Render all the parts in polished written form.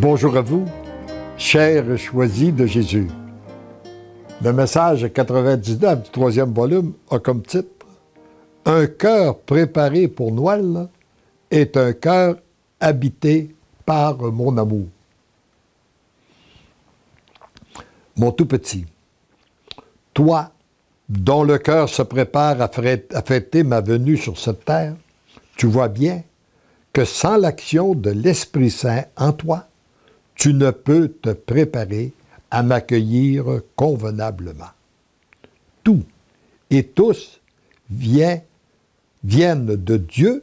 Bonjour à vous, chers choisis de Jésus. Le message 99 du troisième volume a comme titre « Un cœur préparé pour Noël est un cœur habité par mon amour. » Mon tout petit, toi, dont le cœur se prépare à fêter ma venue sur cette terre, tu vois bien que sans l'action de l'Esprit Saint en toi, tu ne peux te préparer à m'accueillir convenablement. Tout et tous viennent de Dieu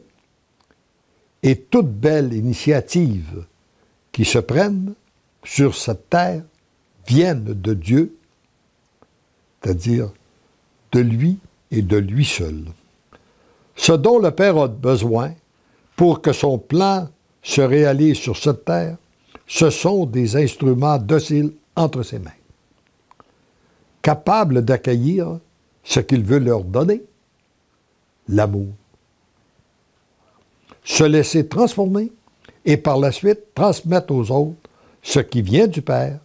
et toute belle initiative qui se prennent sur cette terre viennent de Dieu, c'est-à-dire de lui et de lui seul. Ce dont le Père a besoin pour que son plan se réalise sur cette terre, ce sont des instruments dociles entre ses mains, capables d'accueillir ce qu'il veut leur donner, l'amour. Se laisser transformer et par la suite transmettre aux autres ce qui vient du Père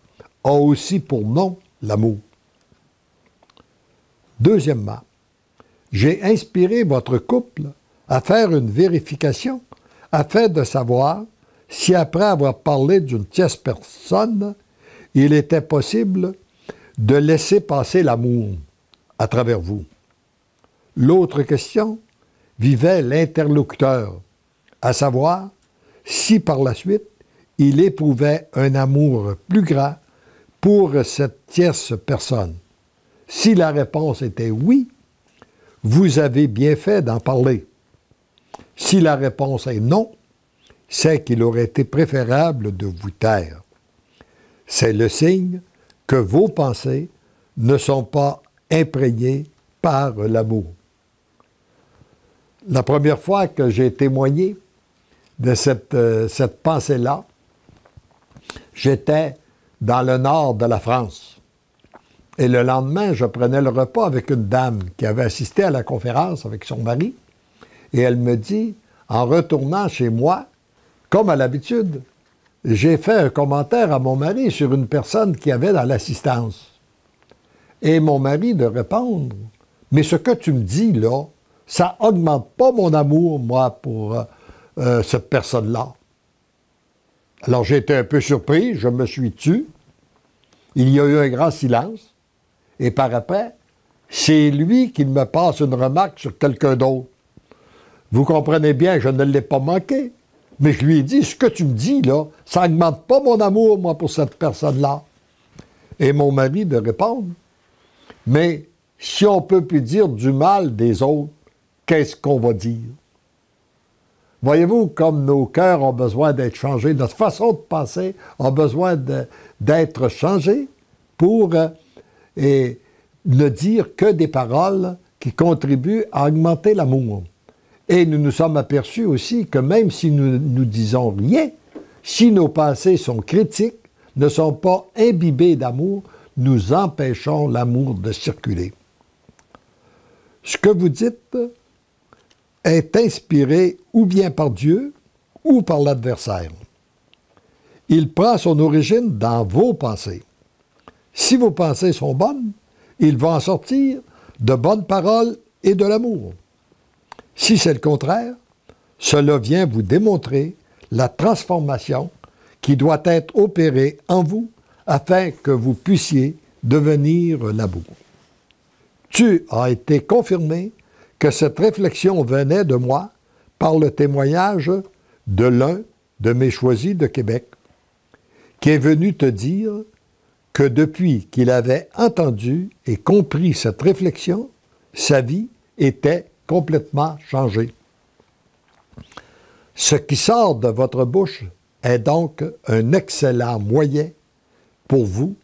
a aussi pour nom l'amour. Deuxièmement, j'ai inspiré votre couple à faire une vérification afin de savoir si après avoir parlé d'une tierce personne, il était possible de laisser passer l'amour à travers vous. L'autre question visait l'interlocuteur, à savoir si par la suite il éprouvait un amour plus grand pour cette tierce personne. Si la réponse était oui, vous avez bien fait d'en parler. Si la réponse est non, c'est qu'il aurait été préférable de vous taire. C'est le signe que vos pensées ne sont pas imprégnées par l'amour. La première fois que j'ai témoigné de cette pensée-là, j'étais dans le nord de la France. Et le lendemain, je prenais le repas avec une dame qui avait assisté à la conférence avec son mari. Et elle me dit, en retournant chez moi, comme à l'habitude, j'ai fait un commentaire à mon mari sur une personne qui avait dans l'assistance. Et mon mari de répondre, « Mais ce que tu me dis là, ça augmente pas mon amour, moi, pour cette personne-là. » Alors j'ai été un peu surpris, je me suis tu. Il y a eu un grand silence. Et par après, c'est lui qui me passe une remarque sur quelqu'un d'autre. Vous comprenez bien que je ne l'ai pas manqué. Mais je lui ai dit, ce que tu me dis, là, ça n'augmente pas mon amour, moi, pour cette personne-là. Et mon mari de répondre, mais si on ne peut plus dire du mal des autres, qu'est-ce qu'on va dire? Voyez-vous, comme nos cœurs ont besoin d'être changés, notre façon de penser a besoin d'être changée pour ne dire que des paroles qui contribuent à augmenter l'amour. Et nous nous sommes aperçus aussi que même si nous ne disons rien, si nos pensées sont critiques, ne sont pas imbibées d'amour, nous empêchons l'amour de circuler. Ce que vous dites est inspiré ou bien par Dieu ou par l'adversaire. Il prend son origine dans vos pensées. Si vos pensées sont bonnes, il va en sortir de bonnes paroles et de l'amour. Si c'est le contraire, cela vient vous démontrer la transformation qui doit être opérée en vous afin que vous puissiez devenir l'amour. Tu as été confirmé que cette réflexion venait de moi par le témoignage de l'un de mes choisis de Québec, qui est venu te dire que depuis qu'il avait entendu et compris cette réflexion, sa vie était complètement changée. Ce qui sort de votre bouche est donc un excellent moyen pour vous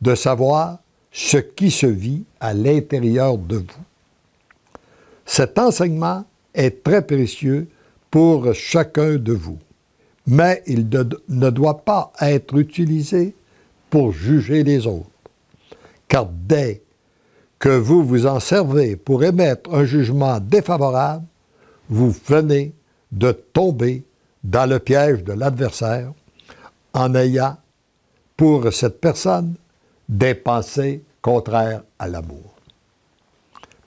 de savoir ce qui se vit à l'intérieur de vous. Cet enseignement est très précieux pour chacun de vous, mais il ne doit pas être utilisé pour juger les autres, car dès que vous vous en servez pour émettre un jugement défavorable, vous venez de tomber dans le piège de l'adversaire en ayant pour cette personne des pensées contraires à l'amour.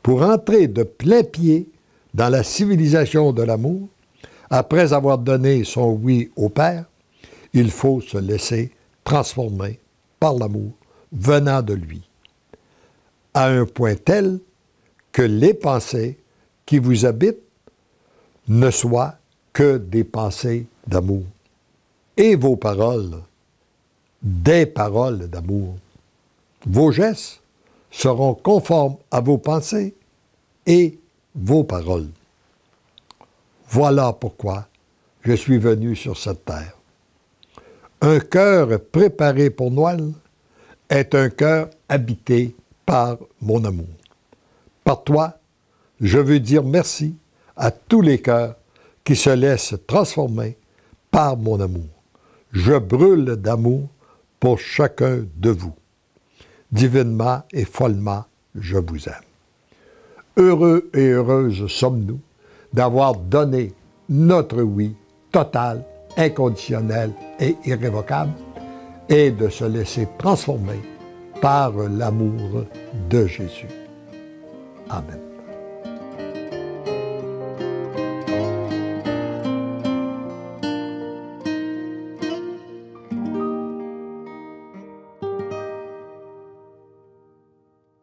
Pour entrer de plein pied dans la civilisation de l'amour, après avoir donné son oui au Père, il faut se laisser transformer par l'amour venant de lui, à un point tel que les pensées qui vous habitent ne soient que des pensées d'amour, et vos paroles, des paroles d'amour. Vos gestes seront conformes à vos pensées et vos paroles. Voilà pourquoi je suis venu sur cette terre. Un cœur préparé pour Noël est un cœur habité par mon amour. Par toi, je veux dire merci à tous les cœurs qui se laissent transformer par mon amour. Je brûle d'amour pour chacun de vous. Divinement et follement, je vous aime. Heureux et heureuses sommes-nous d'avoir donné notre oui total, inconditionnel et irrévocable et de se laisser transformer par l'amour de Jésus. Amen.